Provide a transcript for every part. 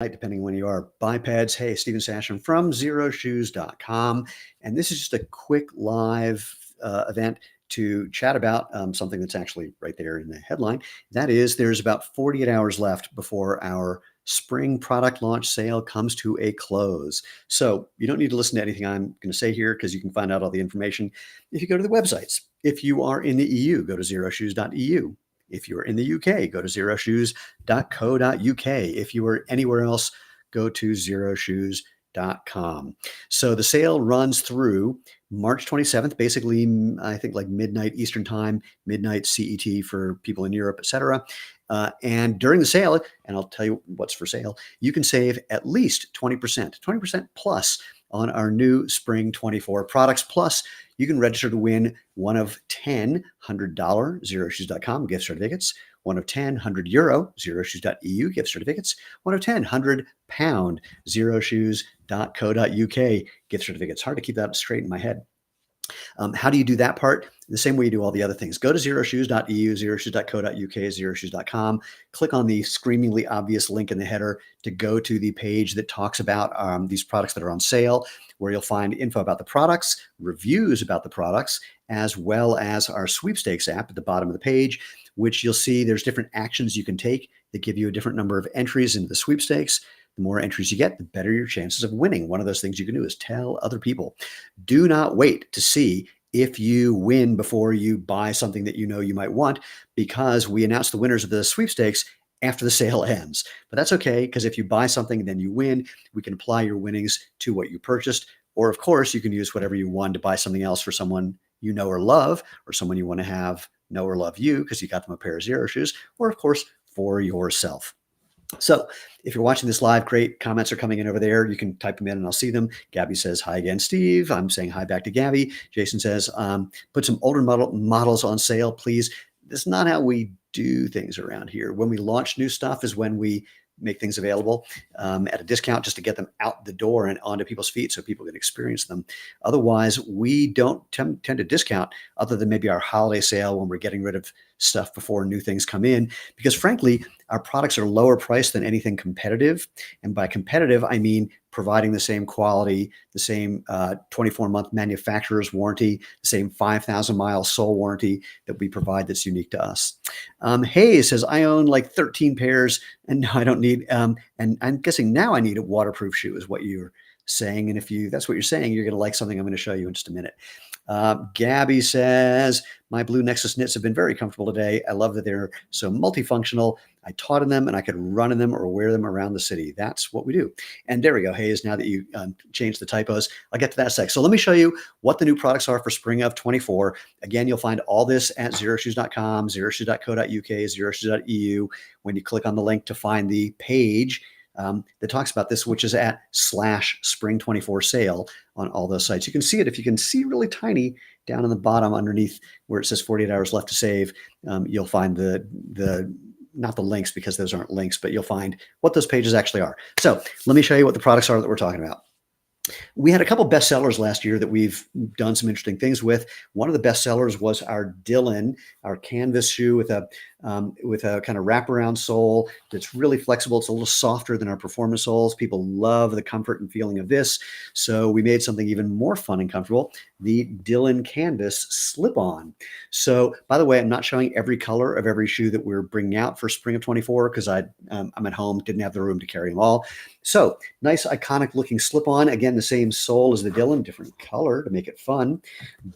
depending when you are. Bipeds. Hey, Stephen Sasham from XeroShoes.com. And this is just a quick live event to chat about something that's actually right there in the headline. That is, there's about 48 hours left before our spring product launch sale comes to a close. So you don't need to listen to anything I'm going to say here because you can find out all the information if you go to the websites. If you are in the EU, go to xeroshoes.eu. If you're in the UK, go to xeroshoes.co.uk. If you are anywhere else, go to xeroshoes.com. So the sale runs through March 27th, basically, I think like midnight Eastern time, midnight CET for people in Europe, etc. And during the sale, and I'll tell you what's for sale, you can save at least 20% plus on our new Spring 24 products. Plus, you can register to win one of 10 $100 xeroshoes.com gift certificates, one of 10 €100 xeroshoes.eu gift certificates, one of 10 £100 xeroshoes.co.uk gift certificates. Hard to keep that straight in my head. How do you do that part? The same way you do all the other things. Go to xeroshoes.eu, xeroshoes.co.uk, xeroshoes.com. Click on the screamingly obvious link in the header to go to the page that talks about these products that are on sale, where you'll find info about the products, reviews about the products, as well as our sweepstakes app at the bottom of the page, which you'll see there's different actions you can take that give you a different number of entries into the sweepstakes. The more entries you get, the better your chances of winning. One of those things you can do is tell other people. Do not wait to see if you win before you buy something that you know you might want, because we announce the winners of the sweepstakes after the sale ends. But that's okay, because if you buy something and then you win, we can apply your winnings to what you purchased. Or, of course, you can use whatever you won to buy something else for someone you know or love, or someone you want to have know or love you because you got them a pair of Xero shoes, or, of course, for yourself. So if you're watching this live, great. Comments are coming in over there. You can type them in and I'll see them. Gabby says, hi again, Steve. I'm saying hi back to Gabby. Jason says, put some older models on sale, please. That's not how we do things around here. When we launch new stuff is when we make things available at a discount just to get them out the door and onto people's feet so people can experience them. Otherwise, we don't tend to discount, other than maybe our holiday sale when we're getting rid of stuff before new things come in, because frankly, our products are lower priced than anything competitive. And by competitive, I mean providing the same quality, the same 24-month manufacturer's warranty, the same 5,000-mile sole warranty that we provide that's unique to us. Hayes says, I own like 13 pairs and I don't need, and I'm guessing now I need a waterproof shoe is what you're saying. And if that's what you're saying, you're going to like something I'm going to show you in just a minute. Gabby says, my blue Nexus knits have been very comfortable today. I love that they're so multifunctional. I taught in them and I could run in them or wear them around the city. That's what we do. And there we go, Hayes, now that you changed the typos, I'll get to that sec. So let me show you what the new products are for spring of 24. Again, you'll find all this at xeroshoes.com, xeroshoes.co.uk, xeroshoes.eu. When you click on the link to find the page that talks about this, which is at /spring24 sale on all those sites. You can see it if you can see really tiny down in the bottom underneath where it says 48 hours left to save. You'll find not the links, because those aren't links, but you'll find what those pages actually are. So let me show you what the products are that we're talking about. We had a couple bestsellers last year that we've done some interesting things with. One of the bestsellers was our Dylan, our canvas shoe with a kind of wraparound sole that's really flexible. It's a little softer than our performance soles. People love the comfort and feeling of this. So we made something even more fun and comfortable, the Dylan Canvas Slip-On. So by the way, I'm not showing every color of every shoe that we're bringing out for spring of 24 because I'm at home, didn't have the room to carry them all. So nice, iconic looking slip-on. Again, the same sole as the Dylan, different color to make it fun.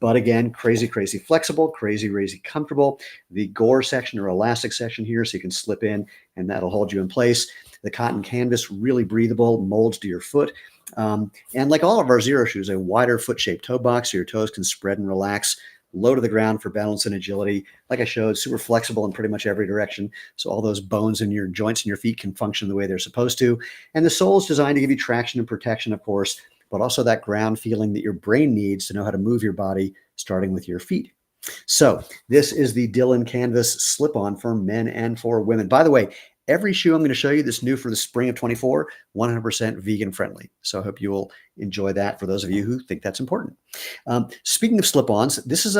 But again, crazy, crazy flexible, crazy, crazy comfortable. The gore section or elastic section here, so you can slip in and that'll hold you in place. The cotton canvas, really breathable, molds to your foot. And like all of our Xero shoes, a wider foot-shaped toe box so your toes can spread and relax. Low to the ground for balance and agility. Like I showed, super flexible in pretty much every direction. So all those bones in your joints in your feet can function the way they're supposed to. And the sole is designed to give you traction and protection, of course, but also that ground feeling that your brain needs to know how to move your body, starting with your feet. So this is the Dylan Canvas Slip-On for men and for women. By the way, every shoe I'm going to show you that's new for the spring of 24, 100% vegan friendly. So I hope you will enjoy that for those of you who think that's important. Speaking of slip-ons, this is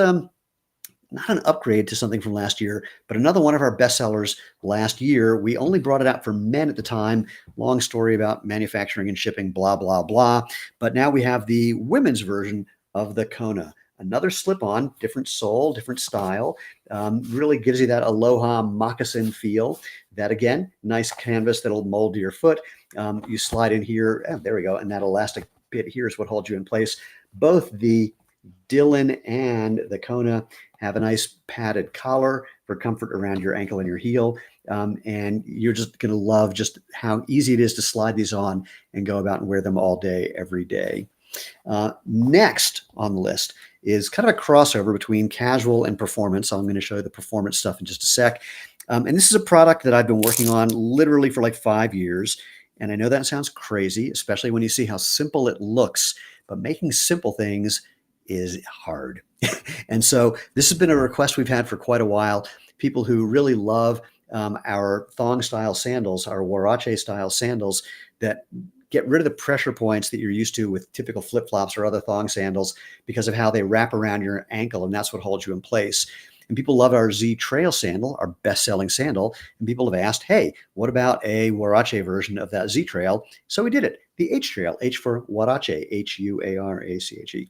not an upgrade to something from last year, but another one of our bestsellers last year. We only brought it out for men at the time. Long story about manufacturing and shipping, blah, blah, blah. But now we have the women's version of the Kona. Another slip-on, different sole, different style, really gives you that aloha moccasin feel. That again, nice canvas that'll mold to your foot. You slide in here, there we go, and that elastic bit here is what holds you in place. Both the Dylan and the Kona have a nice padded collar for comfort around your ankle and your heel. And you're just going to love just how easy it is to slide these on and go about and wear them all day, every day. Next on the list is kind of a crossover between casual and performance. So I'm going to show you the performance stuff in just a sec. And this is a product that I've been working on literally for like 5 years. And I know that sounds crazy, especially when you see how simple it looks, but making simple things is hard. And so this has been a request we've had for quite a while. People who really love our thong style sandals, our huarache style sandals that get rid of the pressure points that you're used to with typical flip-flops or other thong sandals because of how they wrap around your ankle, and that's what holds you in place. And people love our Z Trail sandal, our best-selling sandal. And people have asked, hey, what about a huarache version of that Z Trail? So we did it. The H Trail, H for huarache, Huarache.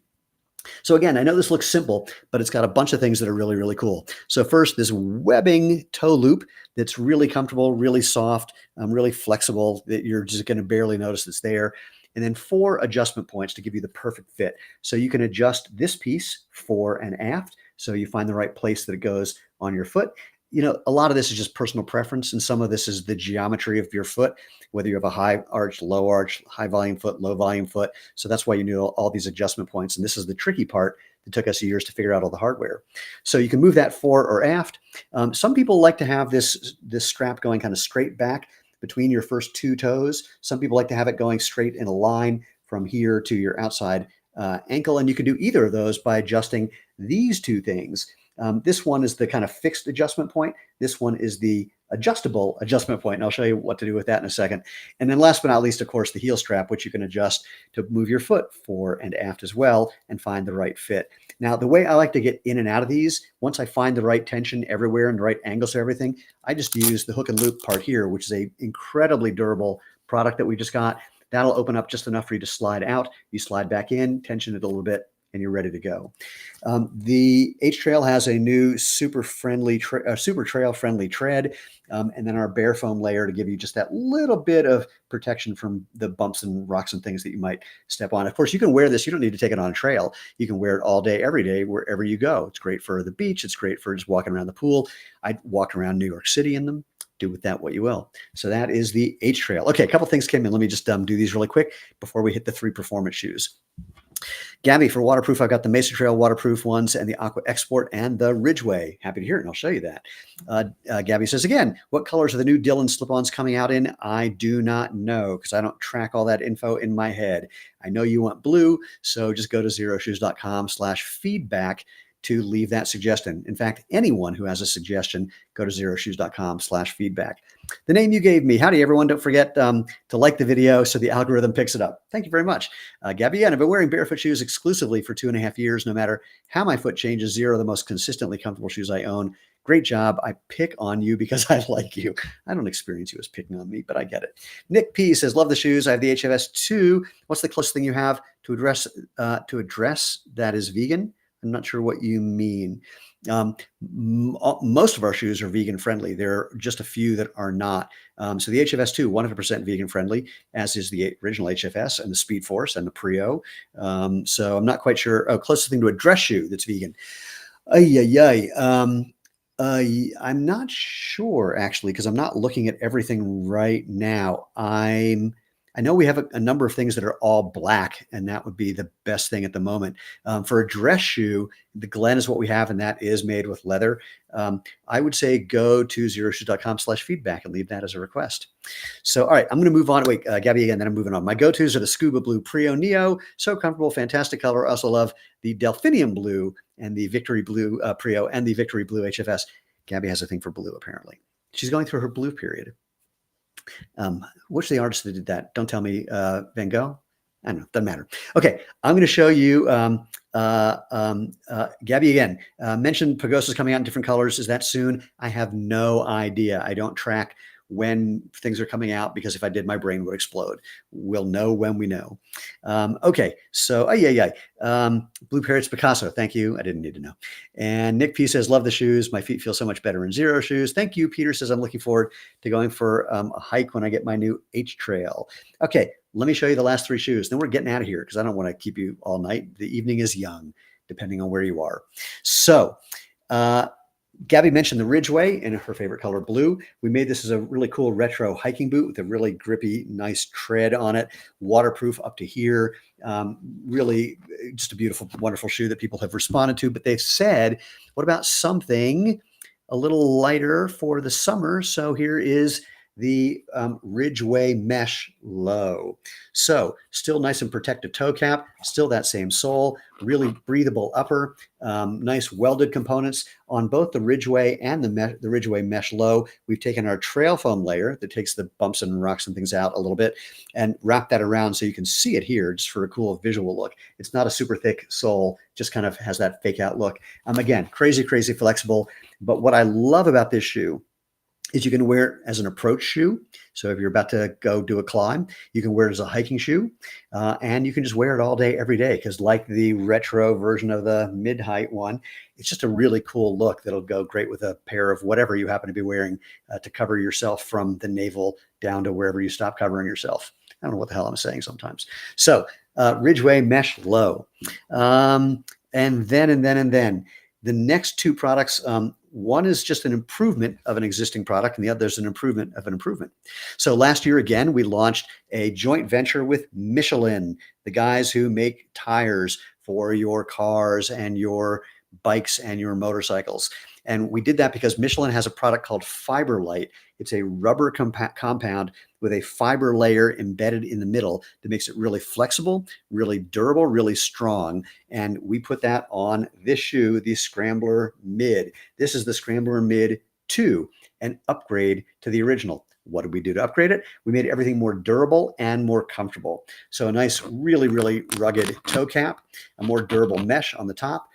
So again, I know this looks simple, but it's got a bunch of things that are really, really cool. So first, this webbing toe loop that's really comfortable, really soft, really flexible, that you're just going to barely notice it's there. And then 4 adjustment points to give you the perfect fit. So you can adjust this piece fore and aft, so you find the right place that it goes on your foot. You know, a lot of this is just personal preference, and some of this is the geometry of your foot, whether you have a high arch, low arch, high volume foot, low volume foot. So that's why you need all these adjustment points. And this is the tricky part that took us years to figure out all the hardware. So you can move that fore or aft. Some people like to have this strap going kind of straight back between your first 2 toes. Some people like to have it going straight in a line from here to your outside ankle. And you can do either of those by adjusting these 2 things. This one is the kind of fixed adjustment point. This one is the adjustable adjustment point. And I'll show you what to do with that in a second. And then last but not least, of course, the heel strap, which you can adjust to move your foot fore and aft as well and find the right fit. Now, the way I like to get in and out of these, once I find the right tension everywhere and the right angles to everything, I just use the hook and loop part here, which is a incredibly durable product that we just got. That'll open up just enough for you to slide out. You slide back in, tension it a little bit, and you're ready to go. The H Trail has a new super trail friendly tread, and then our bare foam layer to give you just that little bit of protection from the bumps and rocks and things that you might step on. Of course, you can wear this. You don't need to take it on a trail. You can wear it all day, every day, wherever you go. It's great for the beach. It's great for just walking around the pool. I walked around New York City in them. Do with that what you will. So that is the H Trail. Okay, a couple things came in. Let me just do these really quick before we hit the 3 performance shoes. Gabby, for waterproof, I've got the Mesa Trail waterproof ones and the Aqua Export and the Ridgeway. Happy to hear it, and I'll show you that. Gabby says, again, what colors are the new Dylan slip-ons coming out in? I do not know because I don't track all that info in my head. I know you want blue, so just go to xeroshoes.com/feedback to leave that suggestion. In fact, anyone who has a suggestion, go to xeroshoes.com/feedback. The name you gave me. Howdy, everyone. Don't forget to like the video so the algorithm picks it up. Thank you very much. Gabby, I've been wearing barefoot shoes exclusively for 2.5 years. No matter how my foot changes, Xero, the most consistently comfortable shoes I own. Great job. I pick on you because I like you. I don't experience you as picking on me, but I get it. Nick P says, love the shoes. I have the HFS 2. What's the closest thing you have to address that is vegan? I'm not sure what you mean. Most of our shoes are vegan friendly. There are just a few that are not. So the HFS 2, 100% vegan friendly, as is the original HFS and the Speed Force and the Prio. So I'm not quite sure. Oh, closest thing to a dress shoe that's vegan. I'm not sure actually, because I'm not looking at everything right now. I know we have a number of things that are all black, and that would be the best thing at the moment. For a dress shoe, the Glen is what we have, and that is made with leather. I would say go to xeroshoes.com/feedback and leave that as a request. So, all right, I'm going to move on. Wait, Gabby again, then I'm moving on. My go-tos are the Scuba Blue Prio Neo. So comfortable, fantastic color. I also love the Delphinium Blue and the Victory Blue Prio and the Victory Blue HFS. Gabby has a thing for blue, apparently. She's going through her blue period. Which the artist that did that? Don't tell me Van Gogh. I don't know, doesn't matter. Okay, I'm going to show you Gabby again. Mentioned Pagosa's coming out in different colors. Is that soon? I have no idea. I don't track when things are coming out because if I did, my brain would explode. We'll know when we know. Okay, so Blue Parrots Picasso. Thank you. I didn't need to know. And Nick P says, love the shoes. My feet feel so much better in Xero shoes. Thank you. Peter says, I'm looking forward to going for a hike when I get my new H trail. Okay, let me show you the last three shoes. Then we're getting out of here because I don't want to keep you all night. The evening is young, depending on where you are. So Gabby mentioned the Ridgeway in her favorite color, blue. We made this as a really cool retro hiking boot with a really grippy, nice tread on it, waterproof up to here. Really just a beautiful, wonderful shoe that people have responded to. But they've said, what about something a little lighter for the summer? So here is the Ridgeway Mesh Low. So still nice and protective toe cap, still that same sole, really breathable upper, nice welded components on both the Ridgeway and the Ridgeway Mesh Low. We've taken our trail foam layer that takes the bumps and rocks and things out a little bit and wrapped that around so you can see it here just for a cool visual look. It's not a super thick sole, just kind of has that fake out look. Again, crazy, crazy flexible. But what I love about this shoe is you can wear it as an approach shoe. So if you're about to go do a climb, you can wear it as a hiking shoe, and you can just wear it all day, every day, because like the retro version of the mid-height one, it's just a really cool look that'll go great with a pair of whatever you happen to be wearing to cover yourself from the navel down to wherever you stop covering yourself. I don't know what the hell I'm saying sometimes. So Ridgeway Mesh Low. And then the next two products, one is just an improvement of an existing product, and the other is an improvement of an improvement. So last year, again, we launched a joint venture with Michelin, the guys who make tires for your cars and your bikes and your motorcycles. And we did that because Michelin has a product called Fiberlite. It's a rubber compound with a fiber layer embedded in the middle that makes it really flexible, really durable, really strong. And we put that on this shoe, the Scrambler Mid. This is the Scrambler Mid 2, an upgrade to the original. What did we do to upgrade it? We made everything more durable and more comfortable. So a nice, really, really rugged toe cap, a more durable mesh on the top,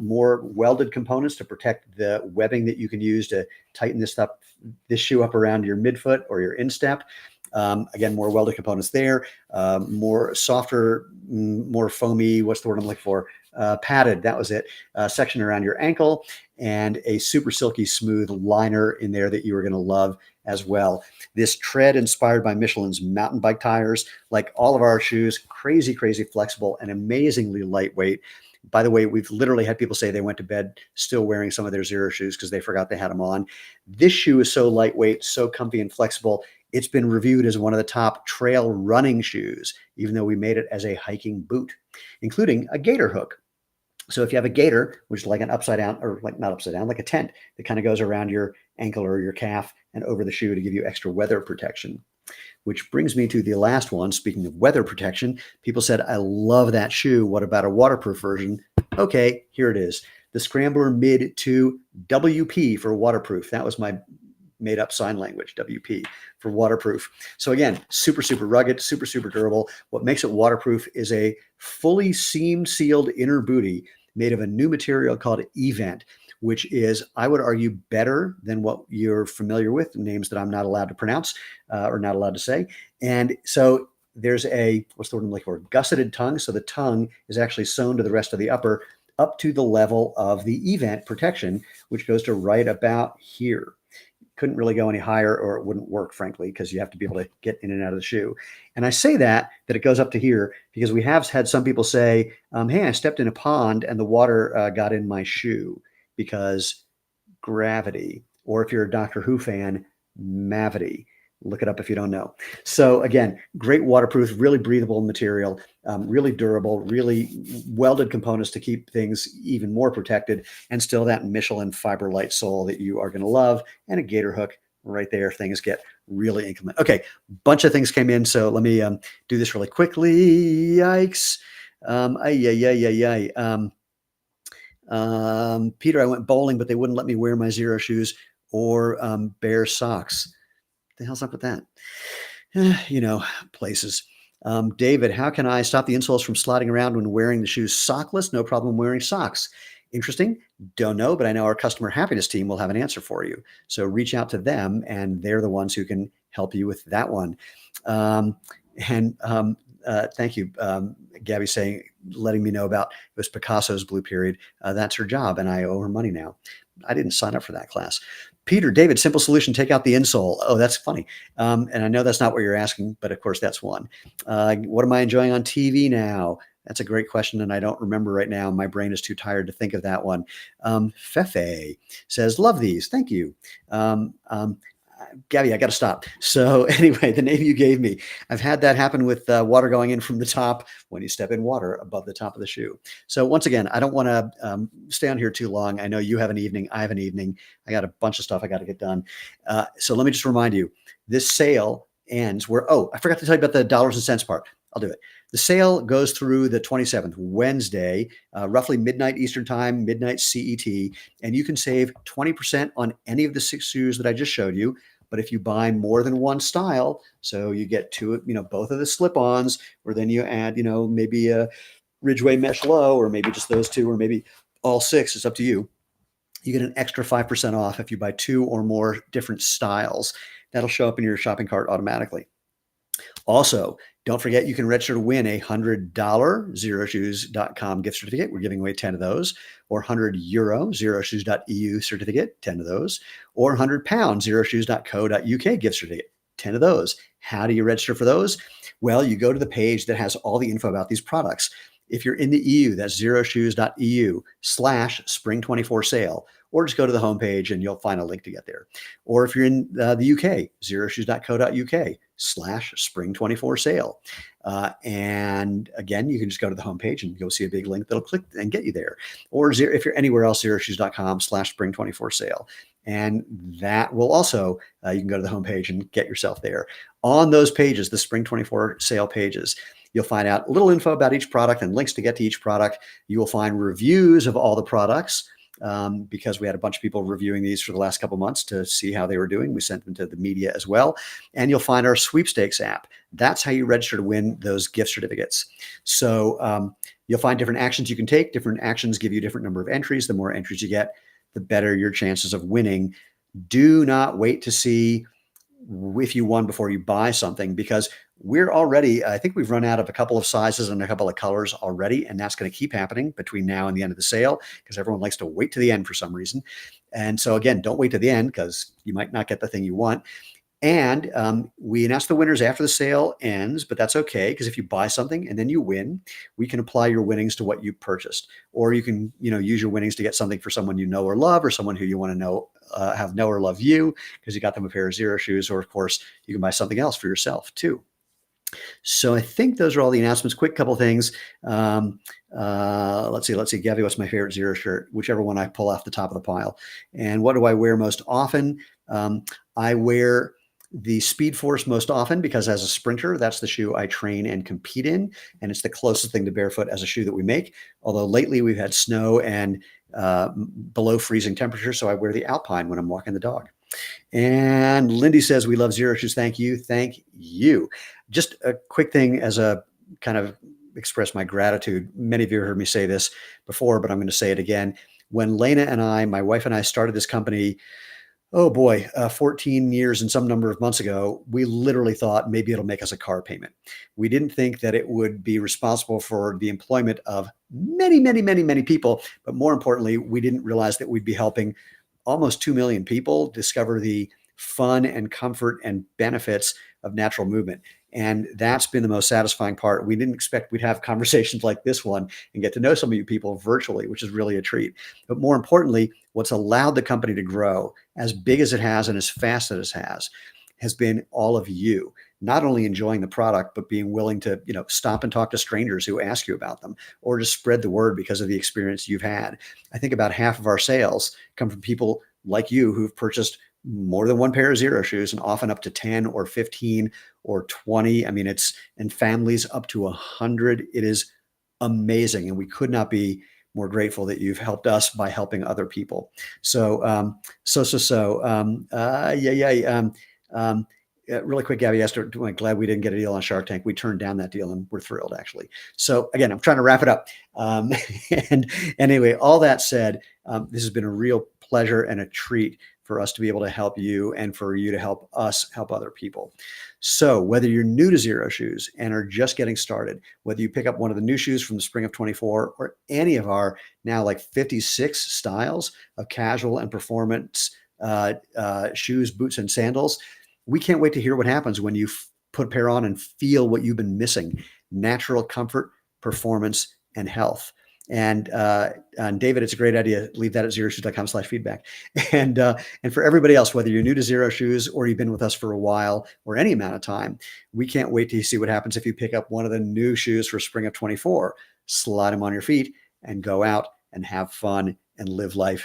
more welded components to protect the webbing that you can use to tighten this shoe up around your midfoot or your instep. Again, more welded components there, more softer, more foamy, what's the word I'm looking for? Padded, that was it, section around your ankle, and a super silky smooth liner in there that you are going to love as well. This tread inspired by Michelin's mountain bike tires, like all of our shoes, crazy, crazy flexible and amazingly lightweight. By the way, we've literally had people say they went to bed still wearing some of their Xero shoes because they forgot they had them on. This shoe is so lightweight, so comfy and flexible. It's been reviewed as one of the top trail running shoes, even though we made it as a hiking boot, including a gator hook. So if you have a gator, which is like an upside down, or like not upside down, like a tent that kind of goes around your ankle or your calf and over the shoe to give you extra weather protection. Which brings me to the last one. Speaking of weather protection, people said, I love that shoe. What about a waterproof version? Okay, here it is. The Scrambler Mid 2 WP for waterproof. That was my made up sign language, WP, for waterproof. So again, super, super rugged, super, super durable. What makes it waterproof is a fully seam sealed inner booty made of a new material called eVent, which is, I would argue, better than what you're familiar with, names that I'm not allowed to pronounce or not allowed to say. And so there's a, what's the word I'm looking for? Gusseted tongue. So the tongue is actually sewn to the rest of the upper up to the level of the eVent protection, which goes to right about here. Couldn't really go any higher or it wouldn't work, frankly, because you have to be able to get in and out of the shoe. And I say that it goes up to here because we have had some people say, hey, I stepped in a pond and the water got in my shoe because gravity, or if you're a Doctor Who fan, mavity. Look it up if you don't know. So again, great waterproof, really breathable material, really durable, really welded components to keep things even more protected, and still that Michelin Fiberlite sole that you are going to love, and a gator hook right there. Things get really inclement. Okay, bunch of things came in, so let me do this really quickly. Yikes. Peter, I went bowling, but they wouldn't let me wear my Xero shoes or bare socks. The hell's up with that? You know, places. David, how can I stop the insoles from sliding around when wearing the shoes sockless? No problem wearing socks. Interesting. Don't know, but I know our customer happiness team will have an answer for you. So reach out to them, and they're the ones who can help you with that one. Um, and thank you, Gabby, saying, letting me know about it was Picasso's Blue Period. That's her job, and I owe her money now. I didn't sign up for that class. Peter, David, simple solution: take out the insole. Oh, that's funny. And I know that's not what you're asking, but of course that's one. What am I enjoying on TV now? That's a great question, and I don't remember right now. My brain is too tired to think of that one. Fefe says, love these. Thank you. Gabby, I got to stop. So anyway, the name you gave me, I've had that happen with water going in from the top when you step in water above the top of the shoe. So once again, I don't want to stay on here too long. I know you have an evening. I have an evening. I got a bunch of stuff I got to get done. So let me just remind you, this sale ends where, oh, I forgot to tell you about the dollars and cents part. I'll do it. The sale goes through the 27th, Wednesday, roughly midnight Eastern time, midnight CET, and you can save 20% on any of the 6 shoes that I just showed you. But if you buy more than one style, so you get two, both of the slip-ons, or then you add, maybe a Ridgeway mesh low, or maybe just those two, or maybe all 6, it's up to you. You get an extra 5% off if you buy 2 or more different styles. That'll show up in your shopping cart automatically. Also, don't forget you can register to win a $100 xeroshoes.com gift certificate. We're giving away 10 of those, or €100 xeroshoes.eu certificate, 10 of those, or £100 xeroshoes.co.uk gift certificate, 10 of those. How do you register for those? Well, you go to the page that has all the info about these products. If you're in the EU, that's xeroshoes.eu/spring24 sale, or just go to the homepage and you'll find a link to get there. Or if you're in the UK, xeroshoes.co.uk/spring24 sale. And again, you can just go to the homepage and you'll see a big link that'll click and get you there. Or if you're anywhere else, xeroshoes.com/spring24 sale. And that will also, you can go to the homepage and get yourself there. On those pages, the Spring 24 sale pages, you'll find out a little info about each product and links to get to each product. You will find reviews of all the products because we had a bunch of people reviewing these for the last couple months to see how they were doing. We sent them to the media as well. And you'll find our sweepstakes app. That's how you register to win those gift certificates. So you'll find different actions you can take. Different actions give you a different number of entries. The more entries you get, the better your chances of winning. Do not wait to see if you won before you buy something, because we're already, I think we've run out of a couple of sizes and a couple of colors already, and that's going to keep happening between now and the end of the sale because everyone likes to wait to the end for some reason. And so again, don't wait to the end because you might not get the thing you want. And we announce the winners after the sale ends, but that's okay because if you buy something and then you win, we can apply your winnings to what you purchased, or you can, use your winnings to get something for someone you know or love, or someone who you want to know, have know or love you because you got them a pair of Xero shoes, or of course you can buy something else for yourself too. So I think those are all the announcements. Quick couple things. Let's see, Gabby, what's my favorite Xero shirt? Whichever one I pull off the top of the pile. And what do I wear most often? I wear the Speed Force most often because as a sprinter, that's the shoe I train and compete in. And it's the closest thing to barefoot as a shoe that we make. Although lately we've had snow and below freezing temperature. So I wear the Alpine when I'm walking the dog. And Lindy says, we love Xero Shoes. Thank you. Thank you. Just a quick thing as a kind of express my gratitude. Many of you have heard me say this before, but I'm going to say it again. When Lena and I, my wife and I, started this company, 14 years and some number of months ago, we literally thought maybe it'll make us a car payment. We didn't think that it would be responsible for the employment of many, many, many, many people. But more importantly, we didn't realize that we'd be helping almost 2 million people discover the fun and comfort and benefits of natural movement. And that's been the most satisfying part. We didn't expect we'd have conversations like this one and get to know some of you people virtually, which is really a treat. But more importantly, what's allowed the company to grow as big as it has and as fast as it has been all of you, not only enjoying the product, but being willing to, stop and talk to strangers who ask you about them, or just spread the word because of the experience you've had. I think about half of our sales come from people like you who've purchased more than one pair of Xero shoes, and often up to 10 or 15 or 20. I mean, and families up to 100. It is amazing. And we could not be more grateful that you've helped us by helping other people. So, Really quick, Gabby asked, "I'm glad we didn't get a deal on Shark Tank." We turned down that deal, and we're thrilled, actually. So again, I'm trying to wrap it up. Um, and anyway, all that said, this has been a real pleasure and a treat for us to be able to help you and for you to help us help other people. So whether you're new to Xero Shoes and are just getting started, whether you pick up one of the new shoes from the spring of 24 or any of our now like 56 styles of casual and performance shoes, boots, and sandals, we can't wait to hear what happens when you put a pair on and feel what you've been missing: natural comfort, performance, and health. And David, it's a great idea. Leave that at xeroshoes.com/feedback. And for everybody else, whether you're new to Xero Shoes or you've been with us for a while or any amount of time, we can't wait to see what happens if you pick up one of the new shoes for spring of 24. Slide them on your feet and go out and have fun and live life